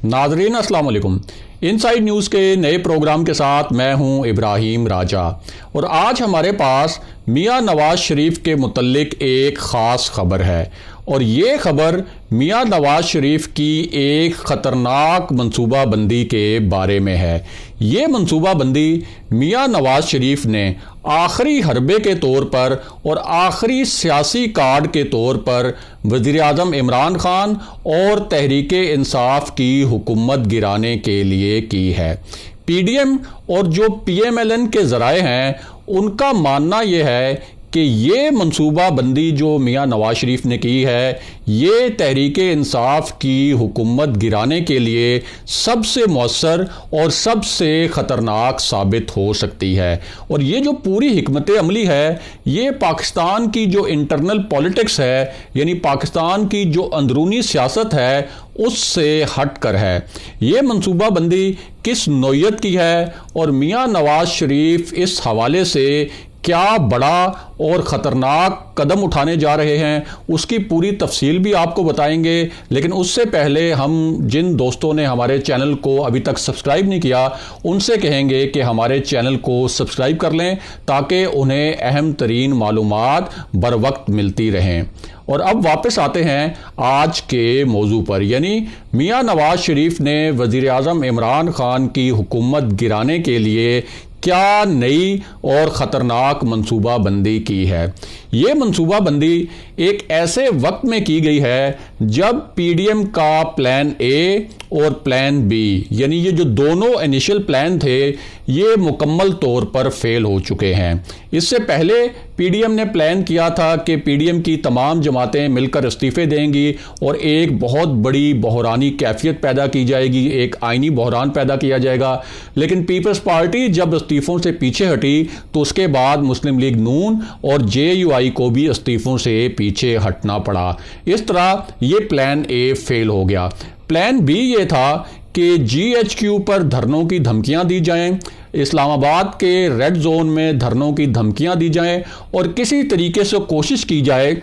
नाजरीन अस्सलाम वालेकुम। इनसाइड न्यूज़ के नए प्रोग्राम के साथ मैं हूं इब्राहिम राजा और आज हमारे पास मियां नवाज शरीफ के मुतल्लिक एक ख़ास खबर है और ये खबर मियां नवाज शरीफ की एक ख़तरनाक मनसूबाबंदी के बारे में है। ये मनसूबाबंदी मियां नवाज शरीफ ने आखिरी हरबे के तौर पर और आखिरी सियासी कार्ड के तौर पर वज़ीर आज़म इमरान खान और तहरीक इंसाफ की हुकूमत गिराने के लिए की है। पीडीएम और जो पीएमएलएन के ज़राए हैं उनका मानना यह है कि ये मनसूबाबंदी जो मियां नवाज शरीफ ने की है ये तहरीक इंसाफ की हुकूमत गिराने के लिए सबसे मौसर और सबसे ख़तरनाक साबित हो सकती है। और ये जो पूरी हिकमत अमली है ये पाकिस्तान की जो इंटरनल पॉलिटिक्स है यानी पाकिस्तान की जो अंदरूनी सियासत है उससे हट कर है। ये मनसूबाबंदी किस नौयत की है और मियां नवाज शरीफ इस हवाले से क्या बड़ा और ख़तरनाक कदम उठाने जा रहे हैं उसकी पूरी तफसील भी आपको बताएंगे। लेकिन उससे पहले हम जिन दोस्तों ने हमारे चैनल को अभी तक सब्सक्राइब नहीं किया उनसे कहेंगे कि हमारे चैनल को सब्सक्राइब कर लें ताकि उन्हें अहम तरीन मालूमात बर वक्त मिलती रहें। और अब वापस आते हैं आज के मौजू पर, यानी मियां नवाज शरीफ ने वज़ीर आज़म इमरान खान की हुकूमत गिराने के लिए क्या नई और ख़तरनाक मनसूबाबंदी की है। ये मनसूबाबंदी एक ऐसे वक्त में की गई है जब पीडीएम का प्लान ए और प्लान बी यानी ये जो दोनों इनिशियल प्लान थे ये मुकम्मल तौर पर फेल हो चुके हैं। इससे पहले पीडीएम ने प्लान किया था कि पीडीएम की तमाम जमातें मिलकर इस्तीफ़े देंगी और एक बहुत बड़ी बहरानी कैफियत पैदा की जाएगी, एक आइनी बहरान पैदा किया जाएगा। लेकिन पीपल्स पार्टी जब इस्तीफ़ों से पीछे हटी तो उसके बाद मुस्लिम लीग नून और जेयूआई को भी इस्तीफ़ों से पीछे हटना पड़ा। इस तरह ये प्लान ए फेल हो गया। प्लान बी ये था कि जीएचक्यू पर धरनों की धमकियां दी जाएं, इस्लामाबाद के रेड जोन में धरनों की धमकियां दी जाएं और किसी तरीके से कोशिश की जाए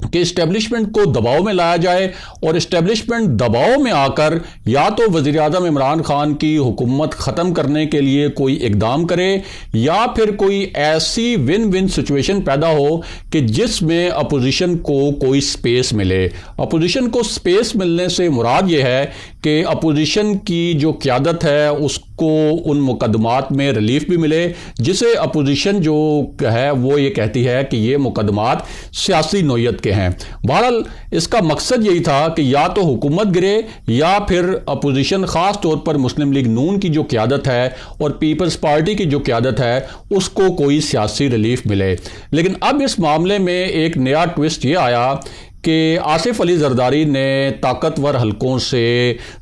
कि इस्टेब्लिशमेंट को दबाव में लाया जाए और इस्टेब्लिशमेंट दबाव में आकर या तो वज़ीर आज़म इमरान खान की हुकूमत ख़त्म करने के लिए कोई इकदाम करे या फिर कोई ऐसी विन विन सिचुएशन पैदा हो कि जिसमें अपोजिशन को कोई स्पेस मिले। अपोजिशन को स्पेस मिलने से मुराद ये है कि अपोजिशन की जो क़यादत है उसको उन मुकदमात में रिलीफ भी मिले जिसे अपोजिशन जो है वो ये कहती है कि ये मुकदमात सियासी नौयत के हैं। बहरहाल इसका मकसद यही था कि या तो हुकूमत गिरे या फिर अपोजिशन ख़ास तौर पर मुस्लिम लीग नून की जो क़यादत है और पीपल्स पार्टी की जो क़यादत है उसको कोई सियासी रिलीफ मिले। लेकिन अब इस मामले में एक नया ट्विस्ट ये आया कि आसिफ अली जरदारी ने ताकतवर हलकों से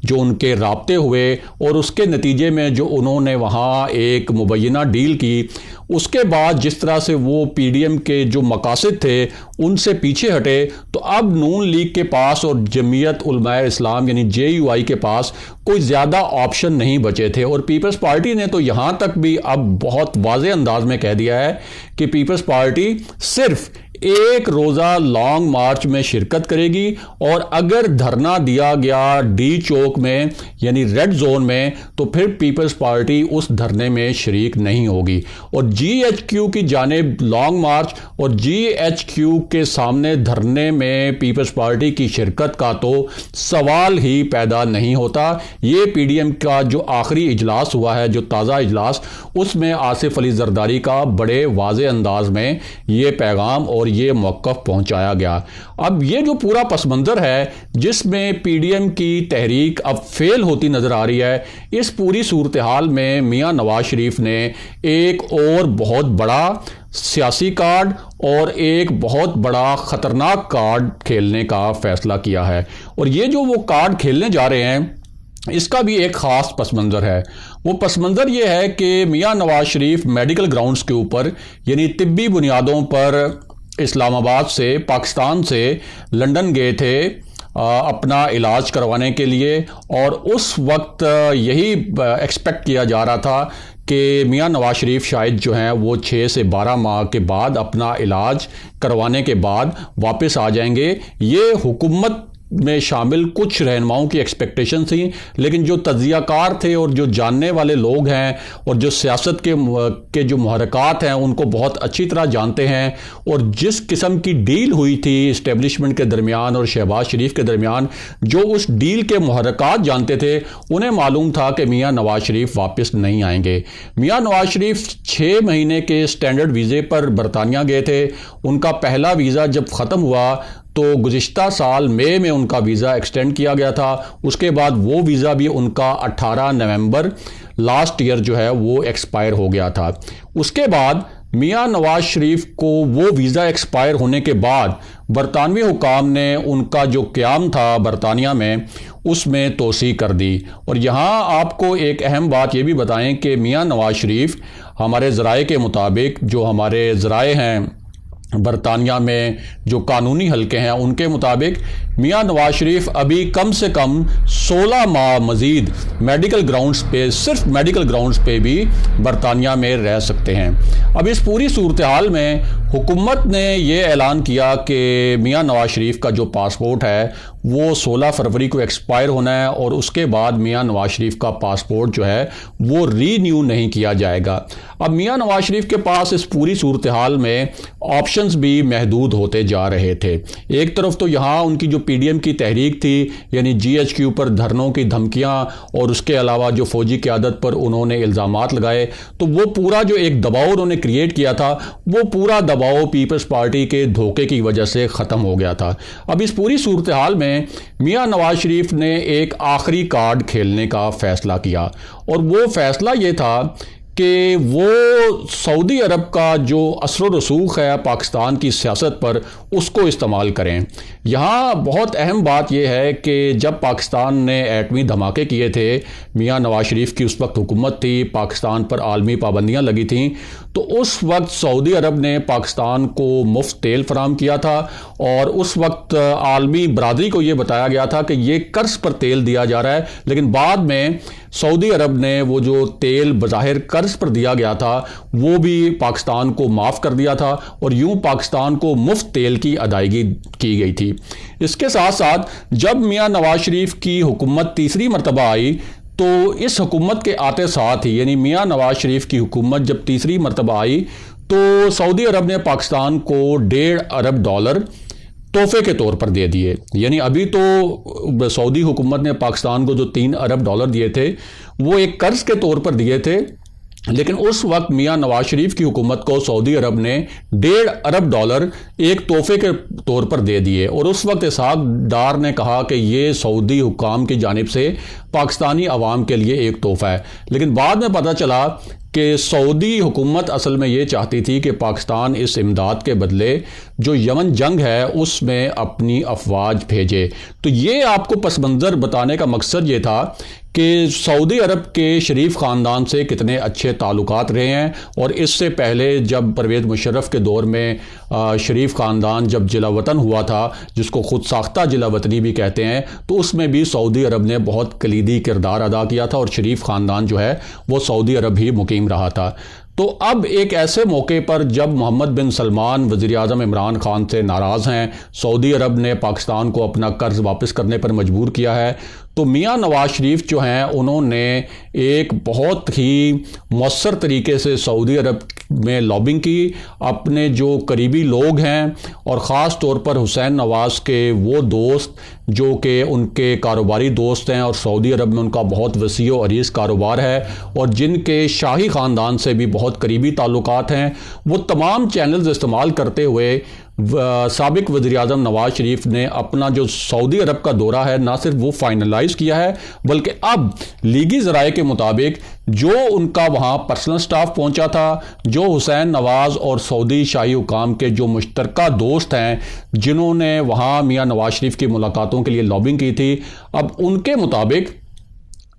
जो उनके राब्ते हुए और उसके नतीजे में जो उन्होंने वहाँ एक मुबैना डील की उसके बाद जिस तरह से वो पीडीएम के जो मकासद थे उनसे पीछे हटे तो अब नून लीग के पास और जमीयत उलमाए इस्लाम यानी जेयूआई के पास कोई ज़्यादा ऑप्शन नहीं बचे थे। और पीपल्स पार्टी ने तो यहाँ तक भी अब बहुत वाज़े अंदाज में कह दिया है कि पीपल्स पार्टी सिर्फ एक रोज़ा लॉन्ग मार्च में शिरकत करेगी और अगर धरना दिया गया डी चौक में यानी रेड जोन में तो फिर पीपल्स पार्टी उस धरने में शरीक नहीं होगी। और जीएचक्यू की जानिब लॉन्ग मार्च और जीएचक्यू के सामने धरने में पीपल्स पार्टी की शिरकत का तो सवाल ही पैदा नहीं होता। ये पीडीएम का जो आखिरी इजलास हुआ है, जो ताज़ा इजलास, उसमें आसिफ अली जरदारी का बड़े वाज़े अंदाज में ये पैगाम और ये मौक़िफ़ पहुंचाया गया। अब ये जो पूरा पस मंज़र है जिसमें पीडीएम की तहरीक अब फेल होती नज़र आ रही है, इस पूरी सूरत हाल में मियां नवाज शरीफ ने एक और बहुत बड़ा सियासी कार्ड और एक बहुत बड़ा ख़तरनाक कार्ड खेलने का फ़ैसला किया है। और ये जो वो कार्ड खेलने जा रहे हैं इसका भी एक ख़ास पस मंज़र है। वो पस मंज़र ये है कि मियां नवाज शरीफ मेडिकल ग्राउंड्स के ऊपर यानी तिब्बी बुनियादों पर इस्लामाबाद से, पाकिस्तान से लंदन गए थे अपना इलाज करवाने के लिए और उस वक्त यही एक्सपेक्ट किया जा रहा था कि मियां नवाज शरीफ शायद जो हैं वो 6 से 12 माह के बाद अपना इलाज करवाने के बाद वापस आ जाएंगे। ये हुकूमत में शामिल कुछ रहनुमाओं की एक्सपेक्टेशन थी, लेकिन जो तज्जियाकार थे और जो जानने वाले लोग हैं और जो सियासत के जो मुहरकात हैं उनको बहुत अच्छी तरह जानते हैं, और जिस किस्म की डील हुई थी इस्टेब्लिशमेंट के दरमियान और शहबाज शरीफ के दरमियान, जो उस डील के मुहरकात जानते थे, उन्हें मालूम था कि मियाँ नवाज शरीफ वापस नहीं आएंगे। मियाँ नवाज शरीफ 6 महीने के स्टैंडर्ड वीज़े पर बरतानिया गए थे। उनका पहला वीज़ा जब ख़त्म हुआ तो गुज़िश्ता साल मई में उनका वीज़ा एक्सटेंड किया गया था। उसके बाद वो वीज़ा भी उनका 18 नवंबर लास्ट ईयर जो है वो एक्सपायर हो गया था। उसके बाद मियाँ नवाज शरीफ को वो वीज़ा एक्सपायर होने के बाद बरतानवी हुकाम ने उनका जो क़याम था बरतानिया में उसमें तोसी कर दी। और यहाँ आपको एक अहम बात ये भी बताएं कि मियाँ नवाज शरीफ हमारे ज़राए के मुताबिक, जो हमारे ज़राए हैं बरतानिया में जो कानूनी हलके हैं उनके मुताबिक, मियाँ नवाज शरीफ अभी कम से कम 16 माह मज़ीद मेडिकल ग्राउंड्स पे, सिर्फ मेडिकल ग्राउंड्स पे भी बरतानिया में रह सकते हैं। अब इस पूरी सूरत हाल में हुकूमत ने ये ऐलान किया कि मियाँ नवाज शरीफ का जो पासपोर्ट है वो 16 फरवरी को एक्सपायर होना है, और उसके बाद मियाँ नवाज शरीफ का पासपोर्ट जो है वो रीन्यू नहीं किया जाएगा। अब मियाँ नवाज शरीफ के पास इस पूरी सूरत हाल में ऑप्शंस भी महदूद होते जा रहे थे। एक तरफ तो यहाँ उनकी जो पीडीएम की तहरीक थी, यानी जीएचक्यू पर धरनों की धमकियाँ, और उसके अलावा जो फौजी क़यादत पर उन्होंने इल्ज़ामात लगाए, तो वो पूरा जो एक दबाव उन्होंने क्रिएट किया था, वो पूरा दबाव पीपल्स पार्टी के धोखे की वजह से ख़त्म हो गया था। अब इस पूरी सूरत हाल में मियाँ नवाज शरीफ ने एक आखिरी कार्ड खेलने का फ़ैसला किया, और वो फ़ैसला ये था कि वो सऊदी अरब का जो असर व रसूख है पाकिस्तान की सियासत पर, उसको इस्तेमाल करें। यहाँ बहुत अहम बात यह है कि जब पाकिस्तान ने एटमी धमाके किए थे, मियाँ नवाज शरीफ की उस वक्त हुकूमत थी, पाकिस्तान पर आलमी पाबंदियाँ लगी थीं, तो उस वक्त सऊदी अरब ने पाकिस्तान को मुफ्त तेल फराम किया था, और उस वक्त आलमी बरादरी को ये बताया गया था कि ये कर्ज पर तेल दिया जा रहा है, लेकिन बाद में सऊदी अरब ने वो जो तेल बज़ाहिर कर्ज पर दिया गया था वो भी पाकिस्तान को माफ़ कर दिया था, और यूं पाकिस्तान को मुफ्त तेल की अदायगी की गई थी। इसके साथ साथ जब मियाँ नवाज शरीफ की हुकूमत तीसरी मरतबा आई, तो इस हुकूमत के आते साथ ही, यानी मियाँ नवाज शरीफ की हुकूमत जब तीसरी मरतबा आई, तो सऊदी अरब ने पाकिस्तान को $1.5 अरब तोहफे के तौर पर दे दिए। यानी अभी तो सऊदी हुकूमत ने पाकिस्तान को जो $3 अरब दिए थे वो एक कर्ज के तौर पर दिए थे, लेकिन उस वक्त मियाँ नवाज शरीफ की हुकूमत को सऊदी अरब ने $1.5 अरब एक तोहफे के तौर पर दे दिए, और उस वक्त इसहाक डार ने कहा कि ये सऊदी हुकाम की जानिब से पाकिस्तानी अवाम के लिए एक तोहफा है। लेकिन बाद में पता चला कि सऊदी हुकूमत असल में ये चाहती थी कि पाकिस्तान इस इमदाद के बदले जो यमन जंग है उसमें अपनी अफवाज भेजे। तो ये आपको पस मंज़र बताने का मकसद ये था कि सऊदी अरब के शरीफ ख़ानदान से कितने अच्छे ताल्लुकात रहे हैं, और इससे पहले जब परवेज़ मुशर्रफ के दौर में शरीफ ख़ानदान जब जिला वतन हुआ था, जिसको ख़ुद साख्ता जिला वतनी भी कहते हैं, तो उसमें भी सऊदी अरब ने बहुत कलीदी किरदार अदा किया था, और शरीफ ख़ानदान जो है वो सऊदी अरब ही मुकीम रहा था। तो अब एक ऐसे मौके पर जब मोहम्मद बिन सलमान वज़ीर आज़म इमरान ख़ान से नाराज़ हैं, सऊदी अरब ने पाकिस्तान को अपना कर्ज वापस करने पर मजबूर किया है, तो मियाँ नवाज शरीफ जो हैं उन्होंने एक बहुत ही मौसर तरीके से सऊदी अरब में लॉबिंग की। अपने जो करीबी लोग हैं और ख़ास तौर पर हुसैन नवाज़ के वो दोस्त जो कि उनके कारोबारी दोस्त हैं और सऊदी अरब में उनका बहुत वसी व अरीज़ कारोबार है और जिनके शाही ख़ानदान से भी बहुत करीबी ताल्लुकात हैं, वो तमाम चैनल्स इस्तेमाल करते हुए साबिक वज़ीर आज़म नवाज शरीफ ने अपना जो सऊदी अरब का दौरा है ना सिर्फ वो फाइनलाइज़ किया है, बल्कि अब लीगी ज़राए के मुताबिक जो उनका वहाँ पर्सनल स्टाफ पहुँचा था, जो हुसैन नवाज़ और सऊदी शाही हुकाम के जो मुश्तरका दोस्त हैं जिन्होंने वहाँ मियाँ नवाज शरीफ की मुलाकातों के लिए लॉबिंग की थी, अब उनके मुताबिक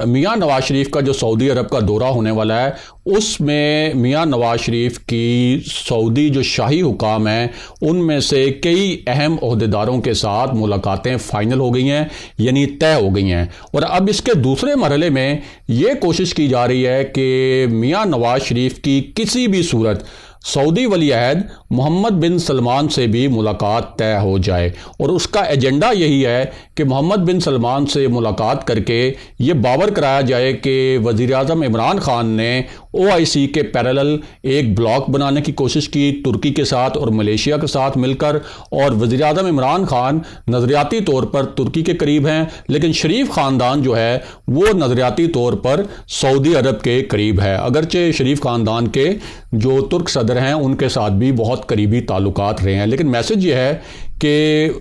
मियाँ नवाज शरीफ का जो सऊदी अरब का दौरा होने वाला है उसमें मियाँ नवाज शरीफ की सऊदी जो शाही हुकाम हैं उनमें से कई अहम ओहदेदारों के साथ मुलाकातें फ़ाइनल हो गई हैं, यानी तय हो गई हैं। और अब इसके दूसरे मरहले में ये कोशिश की जा रही है कि मियाँ नवाज शरीफ की किसी भी सूरत सऊदी वली अहद मोहम्मद बिन सलमान से भी मुलाकात तय हो जाए। और उसका एजेंडा यही है कि मोहम्मद बिन सलमान से मुलाकात करके ये बावर कराया जाए कि वज़ीर-ए-आज़म इमरान खान ने OIC के पैरेलल एक ब्लॉक बनाने की कोशिश की तुर्की के साथ और मलेशिया के साथ मिलकर, और वज़ीर-ए-आज़म इमरान खान नज़रियाती तौर पर तुर्की के करीब हैं, लेकिन शरीफ ख़ानदान जो है वो नज़रियाती तौर पर सऊदी अरब के करीब है। अगरचे शरीफ ख़ानदान के जो तुर्क सदर हैं उनके साथ भी बहुत करीबी ताल्लुकात रहे हैं, लेकिन मैसेज ये है कि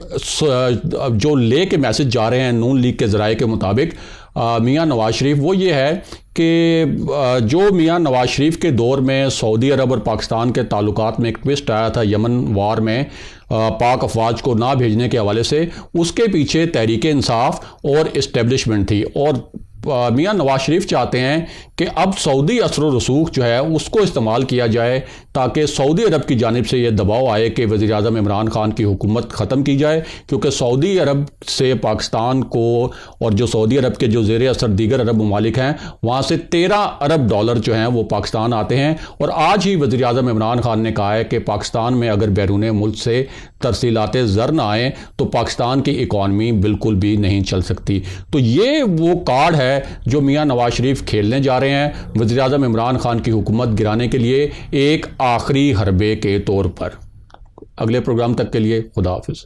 जो ले के मैसेज जा रहे हैं नून लीग के ज़राए के मुताबिक मियां नवाज शरीफ, वो ये है कि जो मियां नवाज शरीफ के दौर में सऊदी अरब और पाकिस्तान के ताल्लुकात में एक ट्विस्ट आया था यमन वार में पाक अफवाज को ना भेजने के हवाले से, उसके पीछे तहरीक इंसाफ और इस्टेब्लिशमेंट थी। और मियां नवाज शरीफ चाहते हैं कि अब सऊदी असर रसूख जो है उसको इस्तेमाल किया जाए ताकि सऊदी अरब की जानिब से यह दबाव आए कि वज़ीर-ए-आज़म इमरान खान की हुकूमत ख़त्म की जाए, क्योंकि सऊदी अरब से पाकिस्तान को और जो सऊदी अरब के जो ज़ेर असर दीगर अरब ममालिक हैं वहाँ से 13 अरब डॉलर जो हैं वो पाकिस्तान आते हैं। और आज ही वज़ीर-ए-आज़म इमरान खान ने कहा है कि पाकिस्तान में अगर बैरून मुल्क से तरसीलात ज़र ना आए तो पाकिस्तान की इकॉनमी बिल्कुल भी नहीं चल सकती। तो ये वो कार्ड है जो मियां नवाज शरीफ खेलने जा रहे हैं वज़ीर-ए-आज़म इमरान खान की हुकूमत गिराने के लिए एक आखिरी हरबे के तौर पर। अगले प्रोग्राम तक के लिए खुदा हाफिज़।